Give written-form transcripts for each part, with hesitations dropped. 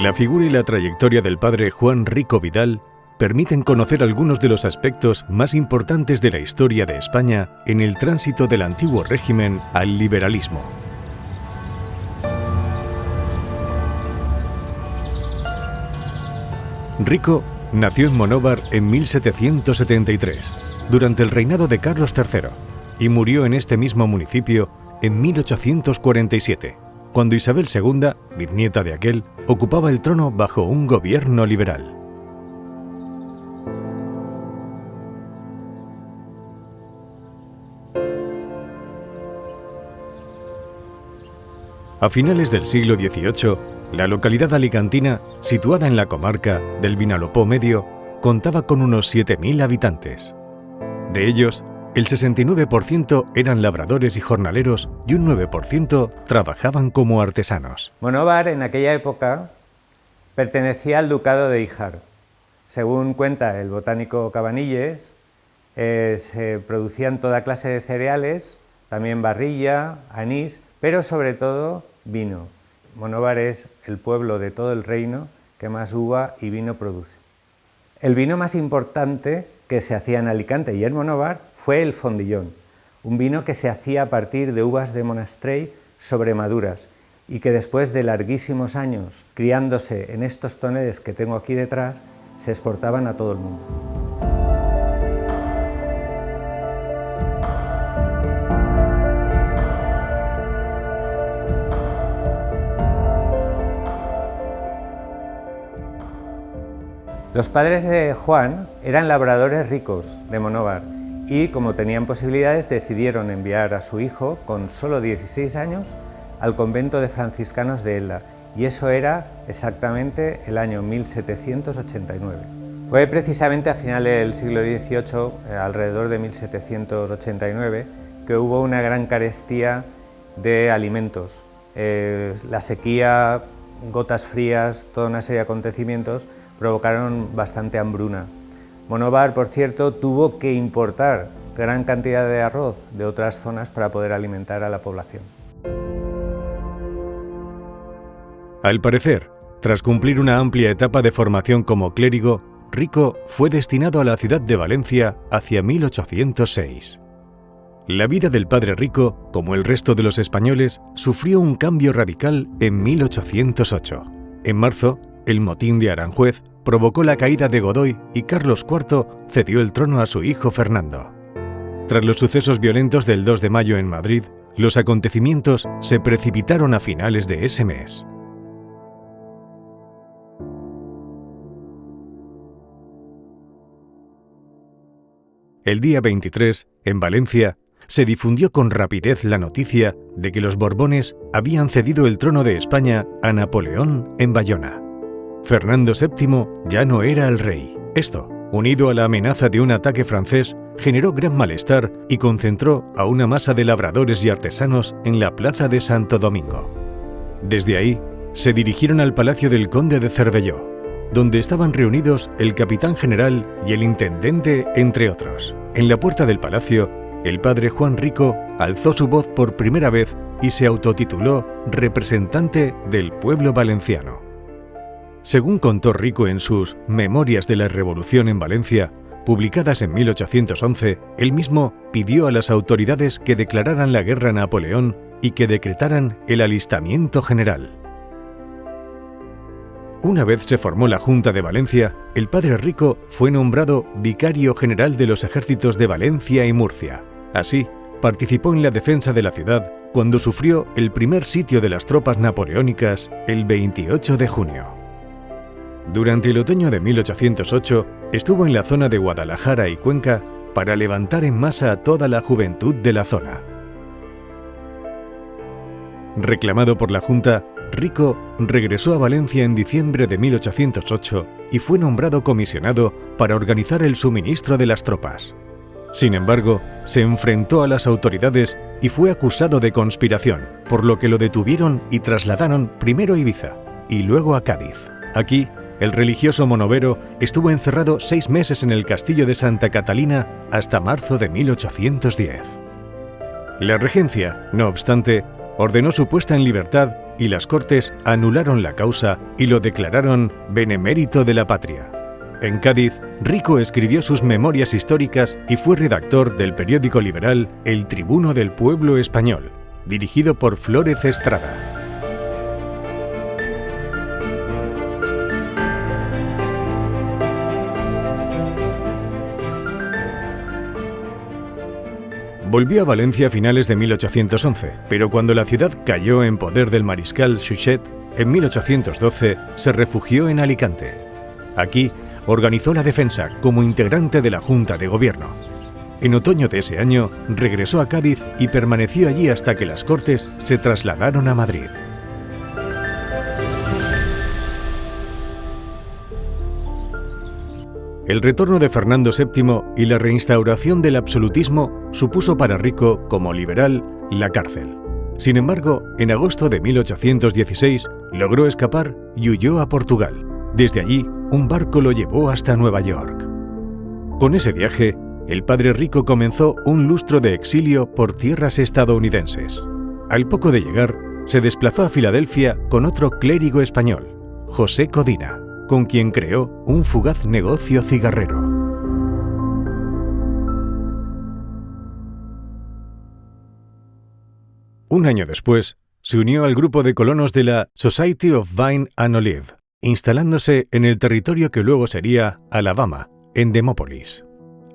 La figura y la trayectoria del padre Juan Rico Vidal permiten conocer algunos de los aspectos más importantes de la historia de España en el tránsito del antiguo régimen al liberalismo. Rico nació en Monóvar en 1773, durante el reinado de Carlos III, y murió en este mismo municipio en 1847, cuando Isabel II, bisnieta de aquel, ocupaba el trono bajo un gobierno liberal. A finales del siglo XVIII, la localidad alicantina, situada en la comarca del Vinalopó Medio, contaba con unos 7.000 habitantes. De ellos, el 69% eran labradores y jornaleros y un 9% trabajaban como artesanos. Monóvar en aquella época pertenecía al ducado de Híjar. Según cuenta el botánico Cabanilles, se producían toda clase de cereales, también barrilla, anís, pero sobre todo vino. Monóvar es el pueblo de todo el reino que más uva y vino produce. El vino más importante que se hacía en Alicante y en Monóvar fue el Fondillón, un vino que se hacía a partir de uvas de Monastrell sobremaduras y que después de larguísimos años criándose en estos toneles que tengo aquí detrás, se exportaban a todo el mundo. Los padres de Juan eran labradores ricos de Monóvar y, como tenían posibilidades, decidieron enviar a su hijo, con solo 16 años, al convento de franciscanos de Elda, y eso era exactamente el año 1789. Fue precisamente a finales del siglo XVIII, alrededor de 1789, que hubo una gran carestía de alimentos. La sequía, gotas frías, toda una serie de acontecimientos provocaron bastante hambruna. Monóvar, por cierto, tuvo que importar gran cantidad de arroz de otras zonas para poder alimentar a la población. Al parecer, tras cumplir una amplia etapa de formación como clérigo, Rico fue destinado a la ciudad de Valencia hacia 1806. La vida del padre Rico, como el resto de los españoles, sufrió un cambio radical en 1808. En marzo, el motín de Aranjuez provocó la caída de Godoy y Carlos IV cedió el trono a su hijo Fernando. Tras los sucesos violentos del 2 de mayo en Madrid, los acontecimientos se precipitaron a finales de ese mes. El día 23, en Valencia, se difundió con rapidez la noticia de que los Borbones habían cedido el trono de España a Napoleón en Bayona. Fernando VII ya no era el rey. Esto, unido a la amenaza de un ataque francés, generó gran malestar y concentró a una masa de labradores y artesanos en la plaza de Santo Domingo. Desde ahí, se dirigieron al palacio del conde de Cervelló, donde estaban reunidos el capitán general y el intendente, entre otros. En la puerta del palacio, el padre Juan Rico alzó su voz por primera vez y se autotituló representante del pueblo valenciano. Según contó Rico en sus Memorias de la Revolución en Valencia, publicadas en 1811, él mismo pidió a las autoridades que declararan la guerra a Napoleón y que decretaran el alistamiento general. Una vez se formó la Junta de Valencia, el padre Rico fue nombrado vicario general de los ejércitos de Valencia y Murcia. Así, participó en la defensa de la ciudad cuando sufrió el primer sitio de las tropas napoleónicas el 28 de junio. Durante el otoño de 1808, estuvo en la zona de Guadalajara y Cuenca para levantar en masa a toda la juventud de la zona. Reclamado por la Junta, Rico regresó a Valencia en diciembre de 1808 y fue nombrado comisionado para organizar el suministro de las tropas. Sin embargo, se enfrentó a las autoridades y fue acusado de conspiración, por lo que lo detuvieron y trasladaron primero a Ibiza y luego a Cádiz. Aquí, el religioso monovero estuvo encerrado 6 meses en el castillo de Santa Catalina hasta marzo de 1810. La regencia, no obstante, ordenó su puesta en libertad y las Cortes anularon la causa y lo declararon benemérito de la patria. En Cádiz, Rico escribió sus memorias históricas y fue redactor del periódico liberal El Tribuno del Pueblo Español, dirigido por Flórez Estrada. Volvió a Valencia a finales de 1811, pero cuando la ciudad cayó en poder del mariscal Suchet, en 1812 se refugió en Alicante. Aquí organizó la defensa como integrante de la Junta de Gobierno. En otoño de ese año regresó a Cádiz y permaneció allí hasta que las Cortes se trasladaron a Madrid. El retorno de Fernando VII y la reinstauración del absolutismo supuso para Rico, como liberal, la cárcel. Sin embargo, en agosto de 1816 logró escapar y huyó a Portugal. Desde allí, un barco lo llevó hasta Nueva York. Con ese viaje, el padre Rico comenzó un lustro de exilio por tierras estadounidenses. Al poco de llegar, se desplazó a Filadelfia con otro clérigo español, José Codina, con quien creó un fugaz negocio cigarrero. Un año después, se unió al grupo de colonos de la Society of Vine and Olive, instalándose en el territorio que luego sería Alabama, en Demópolis.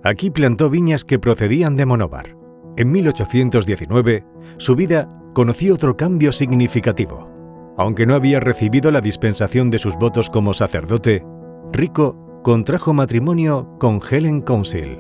Aquí plantó viñas que procedían de Monóvar. En 1819, su vida conoció otro cambio significativo. Aunque no había recibido la dispensación de sus votos como sacerdote, Rico contrajo matrimonio con Helen Council.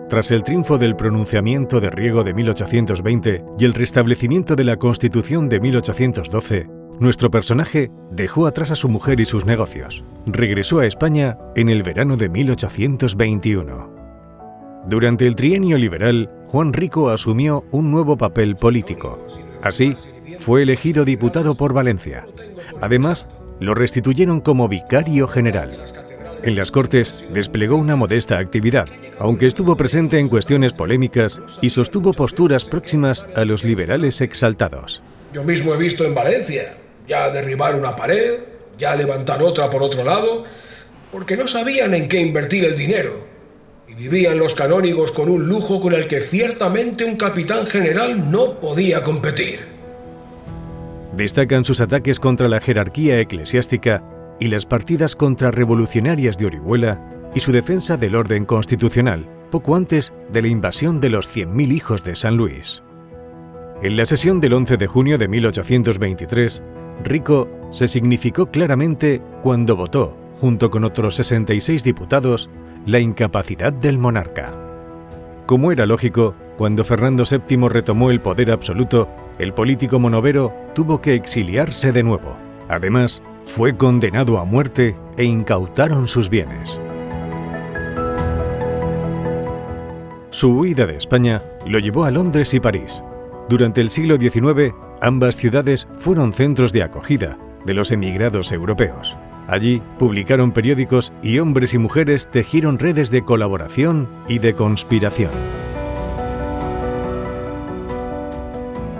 Tras el triunfo del pronunciamiento de Riego de 1820 y el restablecimiento de la Constitución de 1812, nuestro personaje dejó atrás a su mujer y sus negocios. Regresó a España en el verano de 1821. Durante el trienio liberal, Juan Rico asumió un nuevo papel político. Así, fue elegido diputado por Valencia. Además, lo restituyeron como vicario general. En las Cortes desplegó una modesta actividad, aunque estuvo presente en cuestiones polémicas y sostuvo posturas próximas a los liberales exaltados. Yo mismo he visto en Valencia ya derribar una pared, ya levantar otra por otro lado, porque no sabían en qué invertir el dinero. Y vivían los canónigos con un lujo con el que ciertamente un capitán general no podía competir. Destacan sus ataques contra la jerarquía eclesiástica y las partidas contrarrevolucionarias de Orihuela y su defensa del orden constitucional, poco antes de la invasión de los 100.000 hijos de San Luis. En la sesión del 11 de junio de 1823, Rico se significó claramente cuando votó, junto con otros 66 diputados, la incapacidad del monarca. Como era lógico, cuando Fernando VII retomó el poder absoluto, el político monovero tuvo que exiliarse de nuevo. Además, fue condenado a muerte e incautaron sus bienes. Su huida de España lo llevó a Londres y París. Durante el siglo XIX, ambas ciudades fueron centros de acogida de los emigrados europeos. Allí publicaron periódicos y hombres y mujeres tejieron redes de colaboración y de conspiración.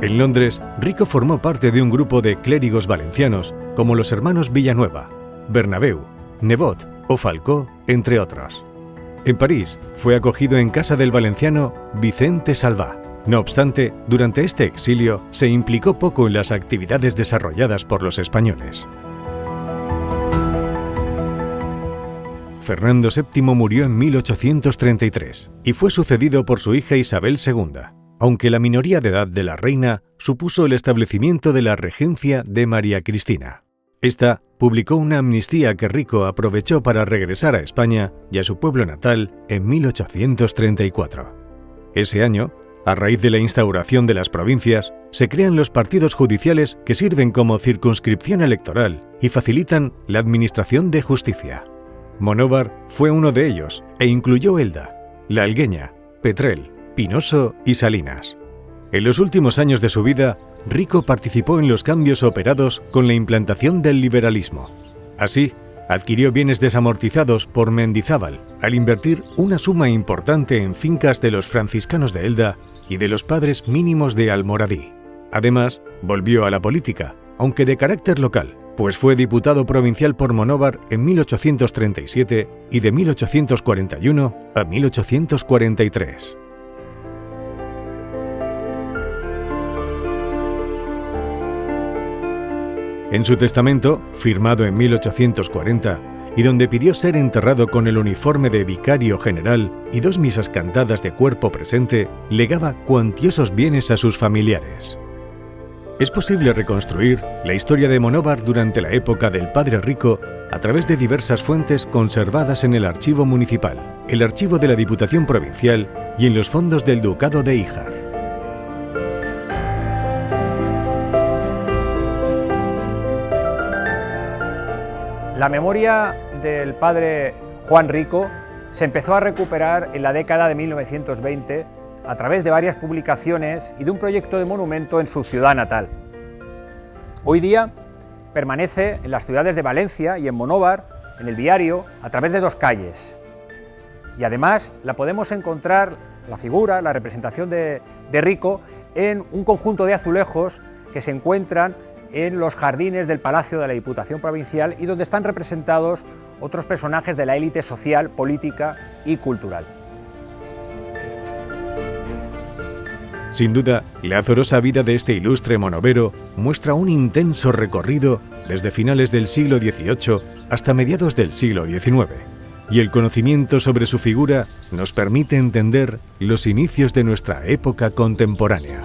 En Londres, Rico formó parte de un grupo de clérigos valencianos como los hermanos Villanueva, Bernabéu, Nebot o Falcó, entre otros. En París, fue acogido en casa del valenciano Vicente Salvá. No obstante, durante este exilio se implicó poco en las actividades desarrolladas por los españoles. Fernando VII murió en 1833 y fue sucedido por su hija Isabel II, aunque la minoría de edad de la reina supuso el establecimiento de la regencia de María Cristina. Esta publicó una amnistía que Rico aprovechó para regresar a España y a su pueblo natal en 1834. Ese año, a raíz de la instauración de las provincias, se crean los partidos judiciales que sirven como circunscripción electoral y facilitan la administración de justicia. Monóvar fue uno de ellos e incluyó Elda, La Algueña, Petrel, Pinoso y Salinas. En los últimos años de su vida, Rico participó en los cambios operados con la implantación del liberalismo. Así, Adquirió bienes desamortizados por Mendizábal al invertir una suma importante en fincas de los franciscanos de Elda y de los padres mínimos de Almoradí. Además, volvió a la política, aunque de carácter local, pues fue diputado provincial por Monóvar en 1837 y de 1841 a 1843. En su testamento, firmado en 1840, y donde pidió ser enterrado con el uniforme de vicario general y 2 misas cantadas de cuerpo presente, legaba cuantiosos bienes a sus familiares. Es posible reconstruir la historia de Monóvar durante la época del Padre Rico a través de diversas fuentes conservadas en el Archivo Municipal, el Archivo de la Diputación Provincial y en los fondos del Ducado de Híjar. La memoria del padre Juan Rico se empezó a recuperar en la década de 1920 a través de varias publicaciones y de un proyecto de monumento en su ciudad natal. Hoy día permanece en las ciudades de Valencia y en Monóvar, en el Viario, a través de 2 calles. Y además la podemos encontrar, la figura, la representación de Rico, en un conjunto de azulejos que se encuentran en los jardines del Palacio de la Diputación Provincial y donde están representados otros personajes de la élite social, política y cultural. Sin duda, la azorosa vida de este ilustre monovero muestra un intenso recorrido desde finales del siglo XVIII hasta mediados del siglo XIX, y el conocimiento sobre su figura nos permite entender los inicios de nuestra época contemporánea.